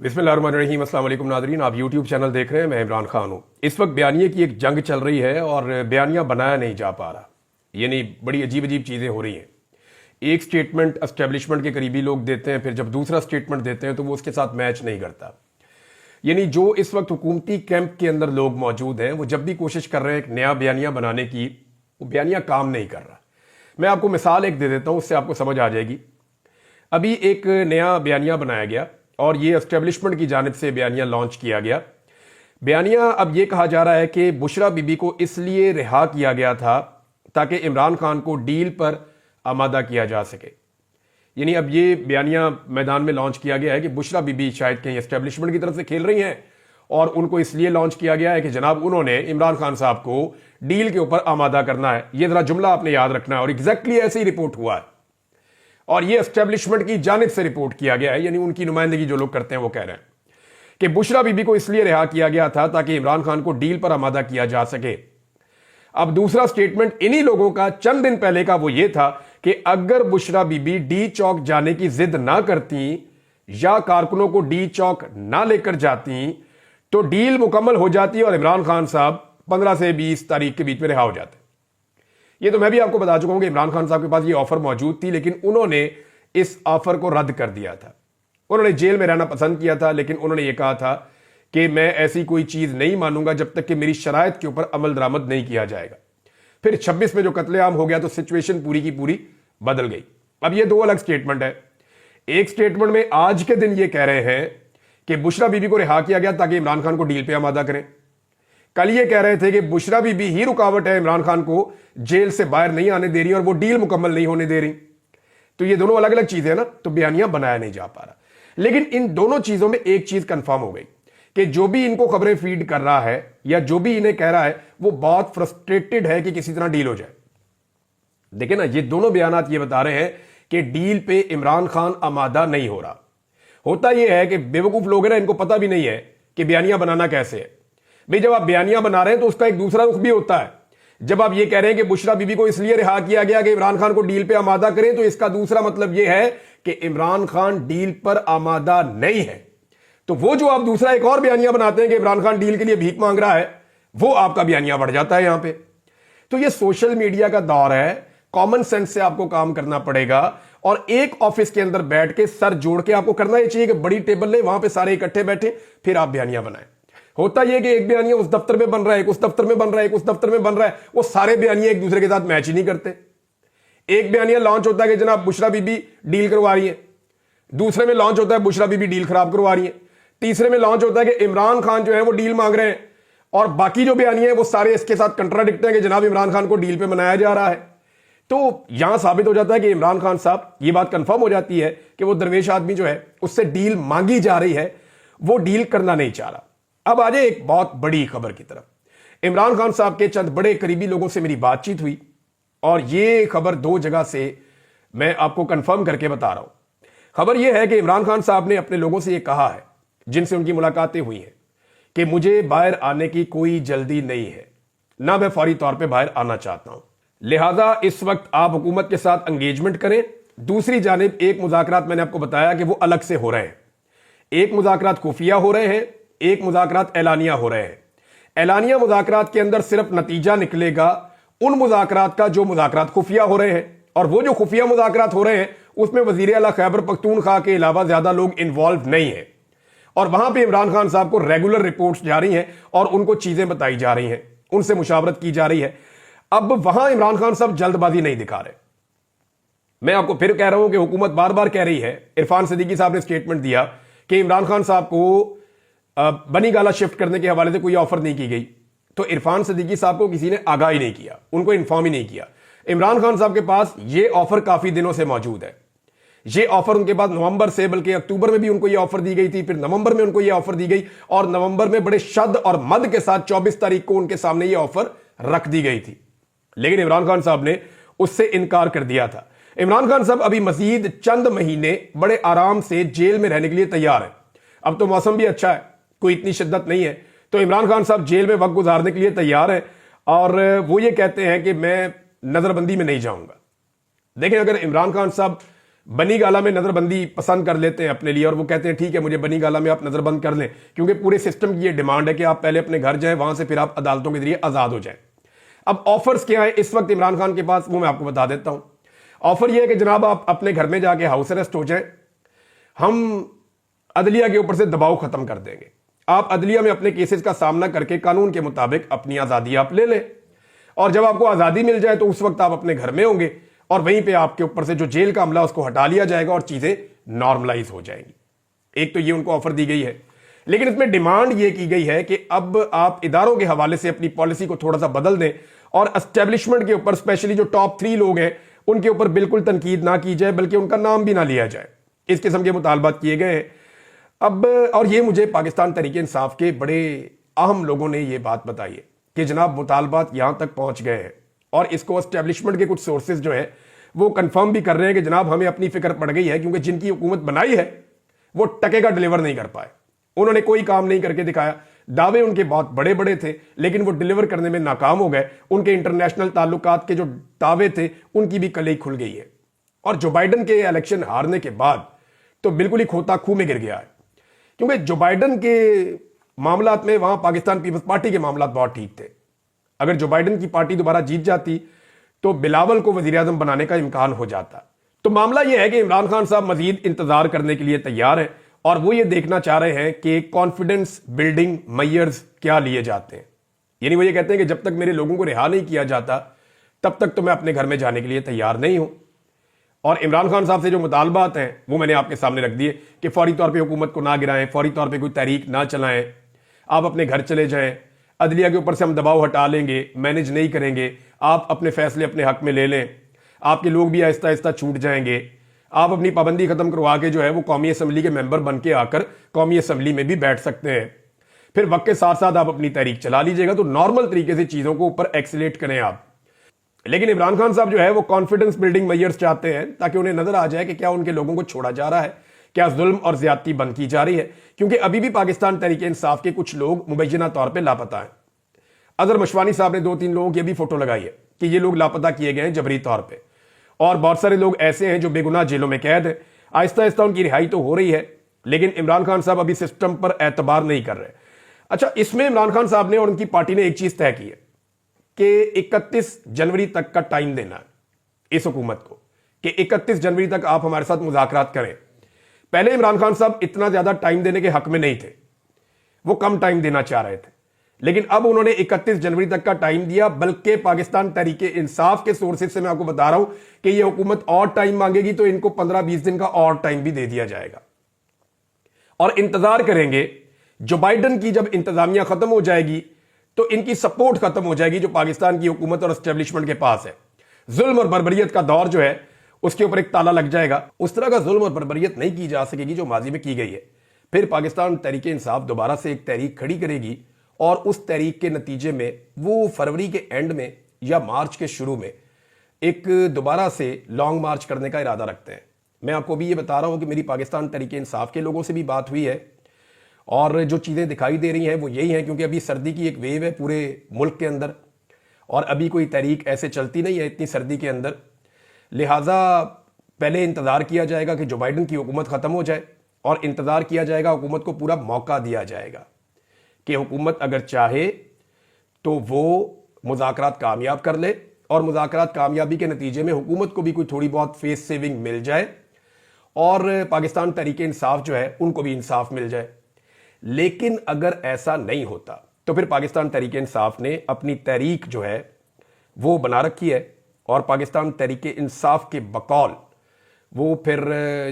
बिस्मिल्लाहिर्रहमानिर्रहीम। अस्सलाम वालेकुम नाज़रीन, आप यूट्यूब चैनल देख रहे हैं। मैं इमरान खान हूँ। इस वक्त बयानिए की एक जंग चल रही है और बयानिया बनाया नहीं जा पा रहा, यानी बड़ी अजीब अजीब चीज़ें हो रही हैं। एक स्टेटमेंट एस्टेब्लिशमेंट के करीबी लोग देते हैं, फिर जब दूसरा स्टेटमेंट देते हैं तो वो उसके साथ मैच नहीं करता। यानी जो इस वक्त हुकूमती कैंप के अंदर लोग मौजूद हैं वो जब भी कोशिश कर रहे हैं एक नया बयानिया बनाने की, वो बयानिया काम नहीं कर रहा। मैं आपको मिसाल एक दे देता हूँ, उससे आपको समझ आ जाएगी। अभी एक नया बयानिया बनाया गया और ये एस्टेब्लिशमेंट की जानिब से बयानिया लॉन्च किया गया। बयानिया अब ये कहा जा रहा है कि बुशरा बीबी को इसलिए रिहा किया गया था ताकि इमरान खान को डील पर आमादा किया जा सके। यानी अब ये बयानिया मैदान में लॉन्च किया गया है कि बुशरा बीबी शायद कहीं एस्टेब्लिशमेंट की तरफ से खेल रही हैं और उनको इसलिए लॉन्च किया गया है कि जनाब उन्होंने इमरान खान साहब को डील के ऊपर आमादा करना है। ये जरा जुमला आपने याद रखना है और एग्जैक्टली ऐसे ही रिपोर्ट हुआ है और ये एस्टेब्लिशमेंट की जानिब से रिपोर्ट किया गया है। यानी उनकी नुमाइंदगी जो लोग करते हैं वो कह रहे हैं कि बुशरा बीबी को इसलिए रिहा किया गया था ताकि इमरान खान को डील पर आमादा किया जा सके। अब दूसरा स्टेटमेंट इन्हीं लोगों का चंद दिन पहले का वो ये था कि अगर बुशरा बीबी डी चौक जाने की जिद ना करती या कारकुनों को डी चौक ना लेकर जाती तो डील मुकम्मल हो जाती और इमरान खान साहब 15 से 20 तारीख के बीच में रिहा हो जाते। ये तो मैं भी आपको बता चुका हूं कि इमरान खान साहब के पास ये ऑफर मौजूद थी, लेकिन उन्होंने इस ऑफर को रद्द कर दिया था। उन्होंने जेल में रहना पसंद किया था, लेकिन उन्होंने ये कहा था कि मैं ऐसी कोई चीज नहीं मानूंगा जब तक कि मेरी शराइत के ऊपर अमल दरामद नहीं किया जाएगा। फिर 26 में जो कत्लेआम हो गया तो सिचुएशन पूरी की पूरी बदल गई। अब ये दो अलग स्टेटमेंट है। एक स्टेटमेंट में आज के दिन ये कह रहे हैं कि बुशरा बीबी को रिहा किया गया ताकि इमरान खान को डील पे आमादा करें। कल ये कह रहे थे कि बुशरा बीबी ही रुकावट है, इमरान खान को जेल से बाहर नहीं आने दे रही और वो डील मुकम्मल नहीं होने दे रही। तो ये दोनों अलग अलग चीजें हैं ना, तो बयानिया बनाया नहीं जा पा रहा। लेकिन इन दोनों चीजों में एक चीज कंफर्म हो गई कि जो भी इनको खबरें फीड कर रहा है या जो भी इन्हें कह रहा है वो बहुत फ्रस्ट्रेटेड है कि किसी तरह डील हो जाए। देखिए ना, ये दोनों बयानात ये बता रहे हैं कि डील पे इमरान खान आमादा नहीं हो रहा। होता यह है कि बेवकूफ लोग हैं ना, इनको पता भी नहीं है कि बयानिया बनाना कैसे है। भाई जब आप बयानिया बना रहे हैं तो उसका एक दूसरा रुख भी होता है। जब आप ये कह रहे हैं कि बुशरा बीबी को इसलिए रिहा किया गया कि इमरान खान को डील पे आमादा करें, तो इसका दूसरा मतलब यह है कि इमरान खान डील पर आमादा नहीं है। तो वो जो आप दूसरा एक और बयानिया बनाते हैं कि इमरान खान डील के लिए भीख मांग रहा है, वो आपका बयानिया बढ़ जाता है यहां पे। तो ये सोशल मीडिया का दौर है, कॉमन सेंस से आपको काम करना पड़ेगा और एक ऑफिस के अंदर बैठ के सर जोड़ के आपको करना ही चाहिए कि बड़ी टेबल ले, वहां पे सारे इकट्ठे बैठे, फिर आप बयानिया बनाएं। होता यह कि एक बयानिया उस दफ्तर में बन रहा है, एक उस दफ्तर में बन रहा है, एक उस दफ्तर में बन रहा है, वो सारे बयानिया एक दूसरे के साथ मैच ही नहीं करते। एक बयानिया लॉन्च होता है कि जनाब बुशरा बीबी डील करवा रही है, दूसरे में लॉन्च होता है बुशरा बीबी डील खराब करवा रही है, तीसरे में लॉन्च होता है कि इमरान खान जो है वो डील मांग रहे हैं, और बाकी जो बयानिया है वो सारे इसके साथ कंट्राडिक्ट है कि जनाब इमरान खान को डील पे मनाया जा रहा है। तो यहां साबित हो जाता है कि इमरान खान साहब, ये बात कंफर्म हो जाती है कि वो दरवेश आदमी जो है उससे डील मांगी जा रही है, वो डील करना नहीं चाह रहा। अब आ जाए एक बहुत बड़ी खबर की तरफ। इमरान खान साहब के चंद बड़े करीबी लोगों से मेरी बातचीत हुई और ये खबर दो जगह से मैं आपको कंफर्म करके बता रहा हूं। खबर यह है कि इमरान खान साहब ने अपने लोगों से यह कहा है जिनसे उनकी मुलाकातें हुई हैं कि मुझे बाहर आने की कोई जल्दी नहीं है, ना मैं फौरी तौर पर बाहर आना चाहता हूं, लिहाजा इस वक्त आप हुकूमत के साथ एंगेजमेंट करें। दूसरी जानिब एक मुज़ाकरात मैंने आपको बताया कि वो अलग से हो रहे हैं। एक मुज़ाकरात खुफिया हो रहे हैं, एक मुज़ाकरात ऐलानिया हो रहे हैं। ऐलानिया मुज़ाकरात के अंदर सिर्फ नतीजा निकलेगा उन मुज़ाकरात का जो मुज़ाकरात खुफिया हो रहे हैं, और वो जो खुफिया मुज़ाकरात हो रहे हैं उसमें वज़ीर आला खैबर पख्तूनख्वा के अलावा ज्यादा लोग इन्वॉल्व नहीं है और वहां पे इमरान खान साहब को रेगुलर रिपोर्ट्स जा रही हैं और उनको चीजें बताई जा रही हैं, उनसे मुशावरत की जा रही है। अब वहां इमरान खान साहब जल्दबाजी नहीं दिखा रहे। मैं आपको फिर कह रहा हूं कि हुकूमत बार बार कह रही है, इरफान सिद्दीकी साहब ने स्टेटमेंट दिया कि इमरान खान साहब को बनी गाला शिफ्ट करने के हवाले से कोई ऑफर नहीं की गई। तो इरफान सिद्दीकी साहब को किसी ने आगाह ही नहीं किया, उनको इन्फॉर्म ही नहीं किया। इमरान खान साहब के पास ये ऑफर काफी दिनों से मौजूद है। ये ऑफर उनके पास नवंबर से, बल्कि अक्टूबर में भी उनको ये ऑफर दी गई थी, फिर नवंबर में उनको ये ऑफर दी गई और नवंबर में बड़े शद और मद के साथ 24 तारीख को उनके सामने ये ऑफर रख दी गई थी। लेकिन इमरान खान साहब ने उससे इनकार कर दिया था। इमरान खान साहब अभी मजीद चंद महीने बड़े आराम से जेल में रहने के लिए तैयार है। अब तो मौसम भी अच्छा है, कोई इतनी शिद्दत नहीं है, तो इमरान खान साहब जेल में वक्त गुजारने के लिए तैयार है और वो ये कहते हैं कि मैं नजरबंदी में नहीं जाऊंगा। देखें, अगर इमरान खान साहब बनी गाला में नजरबंदी पसंद कर लेते हैं अपने लिए और वो कहते हैं ठीक है मुझे बनी गाला में आप नजरबंद कर लें, क्योंकि पूरे सिस्टम की ये डिमांड है कि आप पहले अपने घर जाएं, वहां से फिर आप अदालतों के जरिए आजाद हो जाएं। अब ऑफर्स क्या है इस वक्त इमरान खान के पास, वो मैं आपको बता देता हूं। ऑफर यह है कि जनाब आप अपने घर में जाके हाउस अरेस्ट हो जाएं, हम अदलिया के ऊपर से दबाव खत्म कर देंगे, आप अदलिया में अपने केसेस का सामना करके कानून के मुताबिक अपनी आजादी आप ले लें, और जब आपको आजादी मिल जाए तो उस वक्त आप अपने घर में होंगे और वहीं पे आपके ऊपर से जो जेल का अमला उसको हटा लिया जाएगा और चीजें नॉर्मलाइज हो जाएंगी। एक तो ये उनको ऑफर दी गई है, लेकिन इसमें डिमांड ये की गई है कि अब आप इदारों के हवाले से अपनी पॉलिसी को थोड़ा सा बदल दें और एस्टेब्लिशमेंट के ऊपर स्पेशली जो टॉप 3 लोग हैं उनके ऊपर बिल्कुल तनकीद ना की जाए, बल्कि उनका नाम भी ना लिया जाए। इस किस्म के मुतालबात किए गए हैं। अब और ये मुझे पाकिस्तान तहरीक इंसाफ के बड़े अहम लोगों ने ये बात बताई है कि जनाब मुतालबात यहां तक पहुंच गए हैं और इसको एस्टेब्लिशमेंट के कुछ सोर्सेज जो है वो कंफर्म भी कर रहे हैं कि जनाब हमें अपनी फिक्र पड़ गई है, क्योंकि जिनकी हुकूमत बनाई है वो टके का डिलीवर नहीं कर पाए, उन्होंने कोई काम नहीं करके दिखाया। दावे उनके बहुत बड़े बड़े थे लेकिन वो डिलीवर करने में नाकाम हो गए। उनके इंटरनेशनल ताल्लुकात के जो दावे थे उनकी भी कलई खुल गई है। और जो बाइडन के इलेक्शन हारने के बाद तो बिल्कुल ही खोता खूह में गिर गया है, क्योंकि जो बाइडन के मामलात में वहां पाकिस्तान पीपल्स पार्टी के मामलात बहुत ठीक थे। अगर जो बाइडन की पार्टी दोबारा जीत जाती तो बिलावल को वजीर आजम बनाने का इम्कान हो जाता। तो मामला यह है कि इमरान खान साहब मजीद इंतजार करने के लिए तैयार हैं और वो ये देखना चाह रहे हैं कि कॉन्फिडेंस बिल्डिंग मेजर्स क्या लिए जाते हैं। यानी वो ये कहते हैं कि जब तक मेरे लोगों को रिहा नहीं किया जाता तब तक तो मैं अपने घर में जाने के लिए तैयार नहीं हूं। और इमरान खान साहब से जो मुतालबात हैं वो मैंने आपके सामने रख दिए कि फौरी तौर पे हुकूमत को ना गिराएं, फौरी तौर पे कोई तहरीक ना चलाएं, आप अपने घर चले जाएं, अदलिया के ऊपर से हम दबाव हटा लेंगे, मैनेज नहीं करेंगे, आप अपने फैसले अपने हक में ले लें, आपके लोग भी आहिस्ता आहिस्ता छूट जाएंगे, आप अपनी पाबंदी खत्म करवा के जो है वो कौमी असम्बली के मेंबर बन के आकर कौमी असम्बली में भी बैठ सकते हैं, फिर वक्त के साथ साथ आप अपनी तहरीक चला लीजिएगा। तो नॉर्मल तरीके से चीजों को ऊपर एक्सीलेट करें आप। लेकिन इमरान खान साहब जो है वो कॉन्फिडेंस बिल्डिंग मेजर्स चाहते हैं ताकि उन्हें नजर आ जाए कि क्या उनके लोगों को छोड़ा जा रहा है, क्या जुल्म और ज्यादती बंद की जा रही है, क्योंकि अभी भी पाकिस्तान तहरीक इंसाफ के कुछ लोग मुबैना तौर पर लापता हैं। अजहर मशवानी साहब ने 2-3 लोगों की भी फोटो लगाई है कि ये लोग लापता किए गए हैं जबरी तौर पर, और बहुत सारे लोग ऐसे हैं जो बेगुनाह जेलों में कैद हैं। आहिस्ता आहिस्ता उनकी रिहाई तो हो रही है, लेकिन इमरान खान साहब अभी सिस्टम पर एतबार नहीं कर रहे। अच्छा, इसमें इमरान खान साहब ने और उनकी पार्टी ने एक चीज तय की है कि 31 जनवरी तक का टाइम देना है इस हुकूमत को कि 31 जनवरी तक आप हमारे साथ मुज़ाकरात करें। पहले इमरान खान साहब इतना ज्यादा टाइम देने के हक में नहीं थे, वो कम टाइम देना चाह रहे थे, लेकिन अब उन्होंने 31 जनवरी तक का टाइम दिया। बल्कि पाकिस्तान तहरीक इंसाफ के सोर्सेज से मैं आपको बता रहा हूं कि यह हुकूमत और टाइम मांगेगी तो इनको 15-20 दिन का और टाइम भी दे दिया जाएगा और इंतजार करेंगे। जो बाइडन की जब इंतजामिया खत्म हो जाएगी तो इनकी सपोर्ट खत्म हो जाएगी जो पाकिस्तान की हुकूमत और एस्टेब्लिशमेंट के पास है। जुल्म और बर्बरियत का दौर जो है उसके ऊपर एक ताला लग जाएगा। उस तरह का जुल्म और बर्बरियत नहीं की जा सकेगी जो माजी में की गई है। फिर पाकिस्तान तहरीक इंसाफ दोबारा से एक तहरीक खड़ी करेगी और उस तहरीक के नतीजे में वो फरवरी के एंड में या मार्च के शुरू में एक दोबारा से लॉन्ग मार्च करने का इरादा रखते हैं। मैं आपको भी ये बता रहा हूं कि मेरी पाकिस्तान तहरीक इंसाफ के लोगों से भी बात हुई है और जो चीज़ें दिखाई दे रही हैं वो यही हैं, क्योंकि अभी सर्दी की एक वेव है पूरे मुल्क के अंदर और अभी कोई तहरीक ऐसे चलती नहीं है इतनी सर्दी के अंदर। लिहाजा पहले इंतज़ार किया जाएगा कि जो बाइडन की हुकूमत ख़त्म हो जाए और इंतज़ार किया जाएगा, हुकूमत को पूरा मौका दिया जाएगा कि हुकूमत अगर चाहे तो वो मुज़ाकरात कामयाब कर ले और मुज़ाकरात कामयाबी के नतीजे में हुकूमत को भी कोई थोड़ी बहुत फेस सेविंग मिल जाए और पाकिस्तान तहरीक इंसाफ जो है उनको भी इंसाफ मिल जाए। लेकिन अगर ऐसा नहीं होता तो फिर पाकिस्तान तहरीक इंसाफ ने अपनी तहरीक जो है वो बना रखी है और पाकिस्तान तहरीक इंसाफ के बकौल वो फिर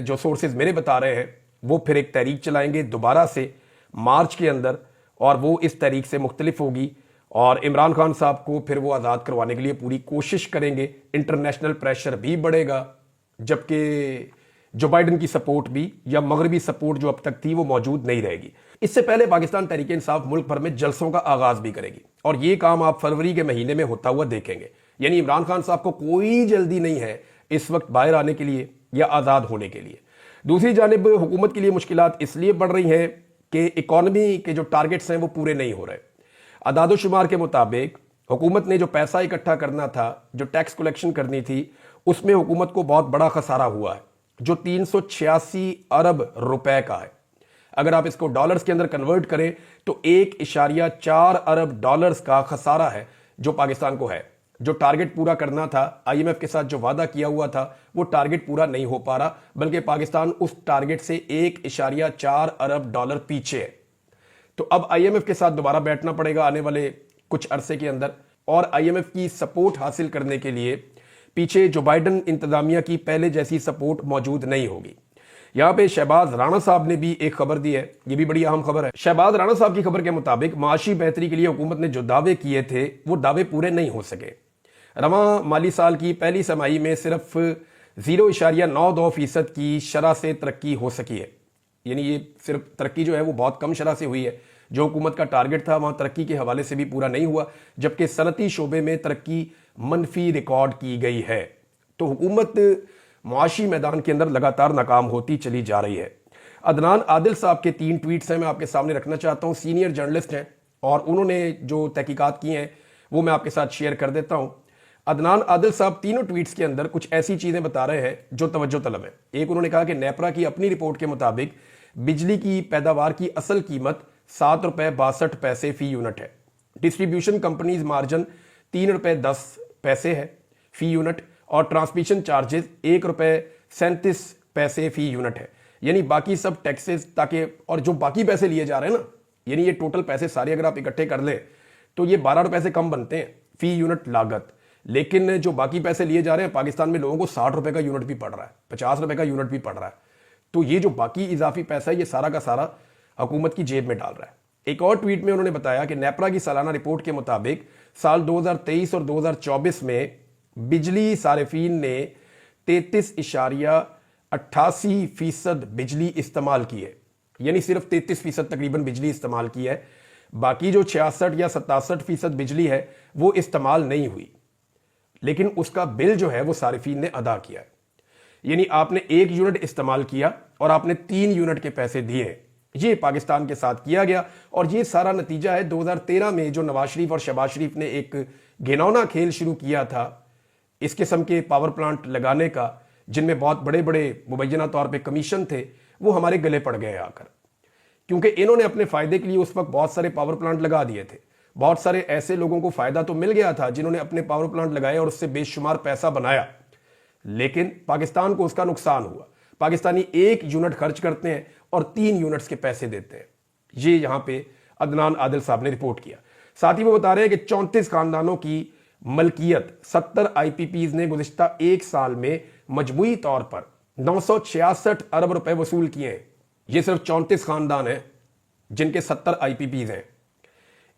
जो सोर्सेज मेरे बता रहे हैं वो फिर एक तहरीक चलाएंगे दोबारा से मार्च के अंदर और वो इस तहरीक से मुख्तलिफ होगी और इमरान खान साहब को फिर वो आज़ाद करवाने के लिए पूरी कोशिश करेंगे। इंटरनेशनल प्रेशर भी बढ़ेगा जबकि जो बाइडन की सपोर्ट भी या मगरबी सपोर्ट जो अब तक थी वो मौजूद नहीं रहेगी। इससे पहले पाकिस्तान तहरीक इंसाफ मुल्क भर में जलसों का आगाज भी करेगी और ये काम आप फरवरी के महीने में होता हुआ देखेंगे। यानी इमरान खान साहब को कोई जल्दी नहीं है इस वक्त बाहर आने के लिए या आज़ाद होने के लिए। दूसरी जानिब हुकूमत के लिए मुश्किलात इसलिए बढ़ रही हैं कि इकॉनमी के जो टारगेट्स हैं वो पूरे नहीं हो रहे। अदादोशुमार के मुताबिक हुकूमत ने जो पैसा इकट्ठा करना था, जो टैक्स कलेक्शन करनी थी, उसमें हुकूमत को बहुत बड़ा खसारा हुआ है जो 386 अरब रुपए का है। अगर आप इसको डॉलर्स के अंदर कन्वर्ट करें तो 1.4 अरब डॉलर्स का खसारा है जो पाकिस्तान को है। जो टारगेट पूरा करना था, आईएमएफ के साथ जो वादा किया हुआ था, वो टारगेट पूरा नहीं हो पा रहा, बल्कि पाकिस्तान उस टारगेट से 1.4 अरब डॉलर पीछे है। तो अब आईएमएफ के साथ दोबारा बैठना पड़ेगा आने वाले कुछ अरसे के अंदर, और आईएमएफ की सपोर्ट हासिल करने के लिए पीछे जो बाइडन इंतजामिया की पहले जैसी सपोर्ट मौजूद नहीं होगी। यहां पे शहबाज राणा साहब ने भी एक खबर दी है, ये भी बड़ी अहम खबर है। शहबाज राणा साहब की खबर के मुताबिक माशी बेहतरी के लिए हुकूमत ने जो दावे किए थे वो दावे पूरे नहीं हो सके। रवा माली साल की पहली समाही में सिर्फ 0.92% की शरह से तरक्की हो सकी है। यानी ये सिर्फ तरक्की जो है वो बहुत कम शरह से हुई है। जो हुकूमत का टारगेट था वहां तरक्की के हवाले से भी पूरा नहीं हुआ, जबकि सनती शोबे में तरक्की मनफी रिकॉर्ड की गई है। तो हुकूमत मुआशी मैदान के अंदर लगातार नाकाम होती चली जा रही है। अदनान आदिल साहब के 3 ट्वीट्स हैं, मैं आपके सामने रखना चाहता हूं। सीनियर जर्नलिस्ट हैं और उन्होंने जो तहकीकात की हैं वो मैं आपके साथ शेयर कर देता हूं। अदनान आदिल साहब तीनों ट्वीट्स के अंदर कुछ ऐसी चीजें बता रहे हैं जो तवज्जो तलब है। एक, उन्होंने कहा कि नेपरा की अपनी रिपोर्ट के मुताबिक बिजली की पैदावार की असल कीमत 7 रुपए 62 पैसे फी यूनिट है। डिस्ट्रीब्यूशन कंपनीज मार्जिन 3 रुपए 10 पैसे है फी यूनिट, और ट्रांसमिशन चार्जेस 1 रुपए 37 पैसे फी यूनिट है। यानी बाकी सब टैक्सेस ताकि, और जो बाकी पैसे लिए जा रहे हैं ना, यानी ये टोटल पैसे सारे अगर आप इकट्ठे कर लें तो ये 12 रुपए से कम बनते हैं फी यूनिट लागत। लेकिन जो बाकी पैसे लिए जा रहे हैं, पाकिस्तान में लोगों को 60 रुपए का यूनिट भी पड़ रहा है, 50 रुपए का यूनिट भी पड़ रहा है। तो ये जो बाकी इजाफी पैसा है ये सारा का सारा हुकूमत की जेब में डाल रहा है। एक और ट्वीट में उन्होंने बताया कि नेपरा की सालाना रिपोर्ट के मुताबिक साल 2023 और 2024 में बिजली सारिफीन ने 33.88% बिजली इस्तेमाल की है। यानी सिर्फ 33% तकरीबन बिजली इस्तेमाल की है। बाकी जो 66 या 67% बिजली है वो इस्तेमाल नहीं हुई, लेकिन उसका बिल जो है वो सारिफीन ने अदा किया है। यानी आपने 1 यूनिट इस्तेमाल किया और आपने 3 यूनिट के पैसे दिए। ये पाकिस्तान के साथ किया गया, और ये सारा नतीजा है 2013 में जो नवाज शरीफ और शहबाज शरीफ ने एक घिनौना खेल शुरू किया था इस किस्म के पावर प्लांट लगाने का, जिनमें बहुत बड़े बड़े मुबैना तौर पे कमीशन थे, वो हमारे गले पड़ गए आकर। क्योंकि इन्होंने अपने फायदे के लिए उस वक्त बहुत सारे पावर प्लांट लगा दिए थे। बहुत सारे ऐसे लोगों को फायदा तो मिल गया था जिन्होंने अपने पावर प्लांट लगाए और उससे बेशुमार पैसा बनाया, लेकिन पाकिस्तान को उसका नुकसान हुआ। पाकिस्तानी 1 यूनिट खर्च करते हैं और 3 यूनिट्स के पैसे देते हैं। ये यहां पे अदनान आदिल साहब ने रिपोर्ट किया। साथ ही वो बता रहे हैं कि 34 खानदानों की मलकियत 70 आईपीपीज ने गुज़िश्ता 1 साल में मजमूई तौर पर 966 अरब रुपए वसूल किए हैं। ये सिर्फ 34 खानदान हैं जिनके 70 आईपीपीज हैं।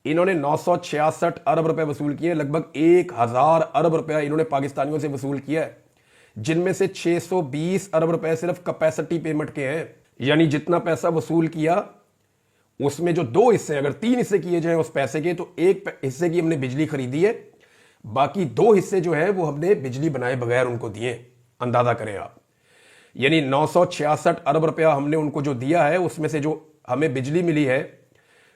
इन्होंने 966 अरब रुपए वसूल किए। लगभग 1000 अरब रुपया इन्होंने पाकिस्तानियों से वसूल किया है, जिनमें से 620 अरब रुपए सिर्फ कैपेसिटी पेमेंट के हैं। यानी जितना पैसा वसूल किया उसमें जो 2 हिस्से, अगर 3 हिस्से किए जाए उस पैसे के, तो 1 हिस्से की हमने बिजली खरीदी है, बाकी 2 हिस्से जो है वो हमने बिजली बनाए बगैर उनको दिए। अंदाजा करें आप, यानी 966 अरब रुपया हमने उनको जो दिया है, उसमें से जो हमें बिजली मिली है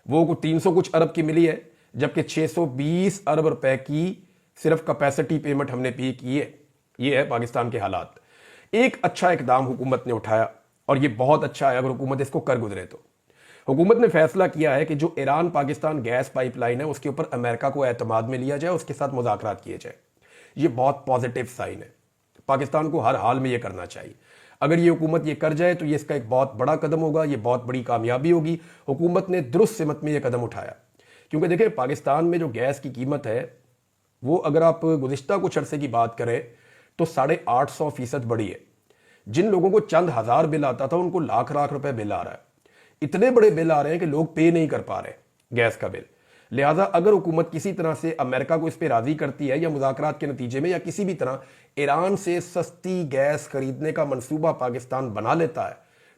वो 300 कुछ अरब की मिली है, जबकि 620 अरब रुपए की सिर्फ कैपेसिटी पेमेंट हमने पे की है। ये है पाकिस्तान के हालात। एक अच्छा इकदाम हुकूमत ने उठाया, और ये बहुत अच्छा है अगर हुकूमत इसको कर गुजरे तो। हुकूमत ने फैसला किया है कि जो ईरान पाकिस्तान गैस पाइपलाइन है उसके ऊपर अमेरिका को एतमाद में लिया जाए, उसके साथ मुज़ाकरात किए जाए। ये बहुत पॉजिटिव साइन है। पाकिस्तान को हर हाल में ये करना चाहिए। अगर ये हुकूमत ये कर जाए तो ये इसका एक बहुत बड़ा कदम होगा, ये बहुत बड़ी कामयाबी होगी। हुकूमत ने दुरुस्त सिमत में ये कदम उठाया, क्योंकि देखिए पाकिस्तान में जो गैस की कीमत है वो अगर आप गुज़िश्ता कुछ अरसे की बात करें तो 850% बढ़ी है। जिन लोगों को चंद हज़ार बिल आता था उनको लाख लाख रुपए बिल आ रहा है। इतने बड़े बिल आ रहे हैं कि लोग पे नहीं कर पा रहे गैस का बिल। लिहाजा अगर हुकूमत किसी तरह से अमेरिका को इस पर राजी करती है, या मुज़ाकरात के नतीजे में या किसी भी तरह ईरान से सस्ती गैस खरीदने का मंसूबा पाकिस्तान बना लेता है,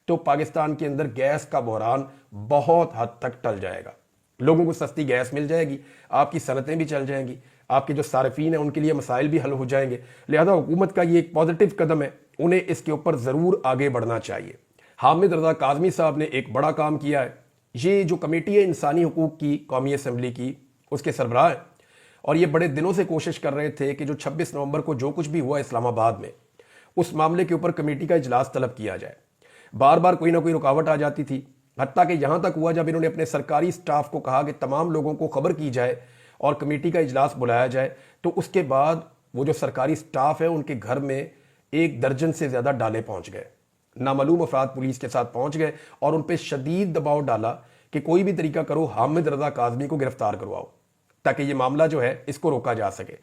तो पाकिस्तान के अंदर गैस का बहरान बहुत हद तक टल जाएगा। लोगों को सस्ती गैस मिल जाएगी, आपकी सनतें भी चल जाएंगी, आपके जो सारिफीन हैं उनके लिए मसाइल भी हल हो जाएंगे। लिहाजा हुकूमत का ये एक पॉजिटिव कदम है, उन्हें इसके ऊपर ज़रूर आगे बढ़ना चाहिए। हामिद रजा काज़मी साहब ने एक बड़ा काम किया है। ये जो कमेटी है इंसानी हुकूक की कौमी असम्बली की, उसके सरबराह हैं, और ये बड़े दिनों से कोशिश कर रहे थे कि जो 26 नवंबर को जो कुछ भी हुआ इस्लामाबाद में, उस मामले के ऊपर कमेटी का इजलास तलब किया जाए। बार बार कोई ना कोई रुकावट आ जाती थी, हत्ता कि यहां तक हुआ जब इन्होंने अपने सरकारी स्टाफ को कहा कि तमाम लोगों को खबर की जाए और कमेटी का इजलास बुलाया जाए, तो उसके बाद वो जो सरकारी स्टाफ है उनके घर में 1 दर्जन से ज्यादा डाले पहुंच गए। नामालूम अफराद पुलिस के साथ पहुंच गए और उन पर शदीद दबाव डाला कि कोई भी तरीका करो, हामिद रजा काजमी को गिरफ्तार करवाओ ताकि ये मामला जो है इसको रोका जा सके।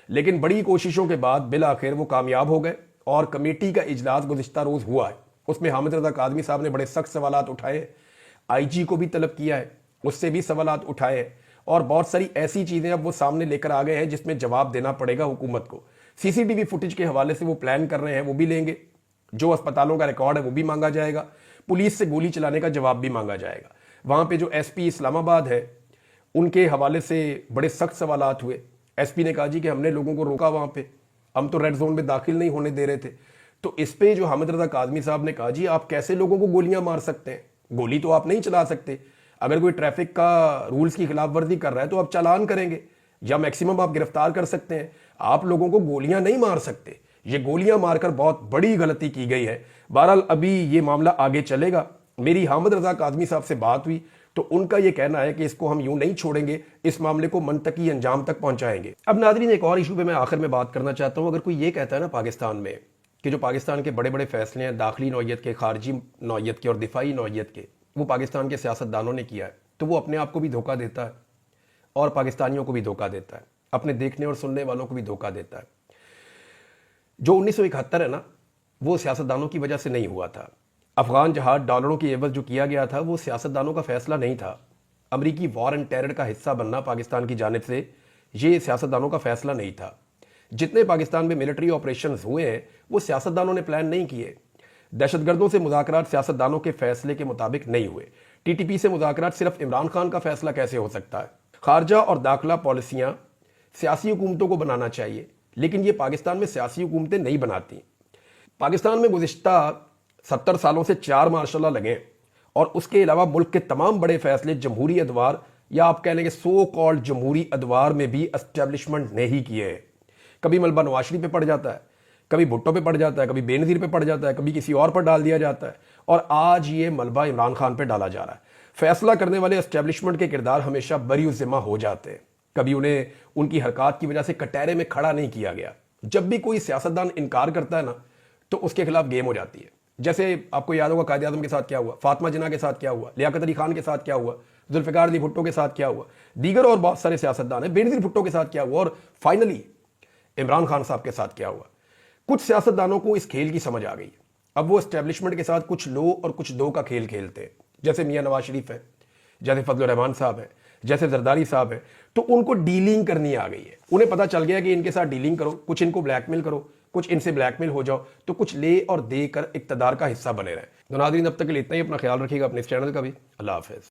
लेकिन बड़ी कोशिशों के बाद बिल आखिर वो कामयाब हो गए और कमेटी का इजलास गुज़िश्ता रोज हुआ है। उसमें हामिद रजा काजमी साहब ने बड़े सख्त सवालात उठाए, आईजी को भी तलब किया है, उससे भी सवालात उठाए हैं और बहुत सारी ऐसी चीजें अब वो सामने लेकर आ गए हैं जिसमें जवाब देना पड़ेगा हुकूमत को। सीसीटीवी फुटेज के हवाले से वो प्लान कर रहे हैं, वो भी लेंगे। जो अस्पतालों का रिकॉर्ड है वो भी मांगा जाएगा। पुलिस से गोली चलाने का जवाब भी मांगा जाएगा। वहां पे जो एसपी इस्लामाबाद है उनके हवाले से बड़े सख्त सवालात हुए। एसपी ने कहा जी कि हमने लोगों को रोका, वहां पे हम तो रेड जोन में दाखिल नहीं होने दे रहे थे। तो इस पे जो हामिद रजा काजमी साहब ने कहा जी आप कैसे लोगों को गोलियां मार सकते हैं, गोली तो आप नहीं चला सकते। अगर कोई ट्रैफिक का रूल्स की खिलाफ वर्जी कर रहा है तो आप चालान करेंगे या मैक्सिमम आप गिरफ्तार कर सकते हैं, आप लोगों को गोलियां नहीं मार सकते। ये गोलियां मारकर बहुत बड़ी गलती की गई है। बहरहाल अभी ये मामला आगे चलेगा। मेरी हामिद रजा काजमी साहब से बात हुई तो उनका यह कहना है कि इसको हम यूं नहीं छोड़ेंगे, इस मामले को मंतकी अंजाम तक पहुंचाएंगे। अब नाज़रीन एक और इशू पे मैं आखिर में बात करना चाहता हूं। अगर कोई ये कहता है ना पाकिस्तान में कि जो पाकिस्तान के बड़े बड़े फैसले हैं दाखिली नौइयत के, खारजी नौइयत के और दिफाई नौइयत के, वो पाकिस्तान के सियासतदानों ने किया है, तो वो अपने आप को भी धोखा देता है और पाकिस्तानियों को भी धोखा देता है, अपने देखने और सुनने वालों को भी धोखा देता है। जो 1971 है ना, वो सियासतदानों की वजह से नहीं हुआ था। अफगान जहाज डॉलरों की एवज जो किया गया था वो सियासतदानों का फैसला नहीं था। अमरीकी वॉर एंड टेरर का हिस्सा बनना पाकिस्तान की जानिब से ये सियासतदानों का फैसला नहीं था। जितने पाकिस्तान में मिलिट्री ऑपरेशंस हुए हैं वो सियासतदानों ने प्लान नहीं किए। दहशतगर्दों से मुज़ाकरात सियासतदानों के फैसले के मुताबिक नहीं हुए। टीटीपी से मुज़ाकरात सिर्फ इमरान खान का फैसला कैसे हो सकता है? खारजा और दाखिला पॉलिसियां सियासी हुकूमतों को बनाना चाहिए, लेकिन ये पाकिस्तान में सियासी हुकूमतें नहीं बनाती। पाकिस्तान में गुज़िश्ता 70 सालों से 4 मार्शल लगे और उसके अलावा मुल्क के तमाम बड़े फैसले जमहूरी अदवार या आप कह लेंगे सो कॉल्ड जमहूरी अदवार में भी एस्टेब्लिशमेंट ने ही किए हैं। कभी मलबा नवाज शरीफ पे पड़ जाता है, कभी भुट्टो पे पड़ जाता है, कभी बेनज़ीर पे पड़ जाता है, कभी किसी और पर डाल दिया जाता है और आज ये मलबा इमरान खान पे डाला जा रहा है। फैसला करने वाले एस्टेब्लिशमेंट के किरदार हमेशा बरी-उज़्ज़िम्मा हो जाते हैं। कभी उन्हें उनकी हरकत की वजह से कटहरे में खड़ा नहीं किया गया। जब भी कोई सियासतदान इनकार करता है ना तो उसके खिलाफ गेम हो जाती है। जैसे आपको याद होगा कायद आज़म के साथ क्या हुआ, फातिमा जिन्ना के साथ क्या हुआ, लियाकत अली खान के साथ क्या हुआ, जुल्फ़िकार अली भुट्टो के साथ क्या हुआ, दीगर और बहुत सारे सियासतदान हैं, बेनज़ीर भुट्टो के साथ क्या हुआ और फाइनली इमरान खान साहब के साथ क्या हुआ। कुछ सियासतदानों को इस खेल की समझ आ गई। अब वो एस्टेब्लिशमेंट के साथ कुछ लो और कुछ दो का खेल खेलते हैं। जैसे मियां नवाज शरीफ है, जैसे फजलुर रहमान साहब है, जैसे जरदारी साहब है, तो उनको डीलिंग करनी आ गई है। उन्हें पता चल गया कि इनके साथ डीलिंग करो, कुछ इनको ब्लैकमेल करो, कुछ इनसे ब्लैकमेल हो जाओ, तो कुछ ले और दे कर इक्तदार का हिस्सा बने रहें। तो नाज़रीन अब तक के लिए इतना ही। अपना ख्याल रखिएगा, अपने इस चैनल का भी। अल्लाह हाफ़िज़।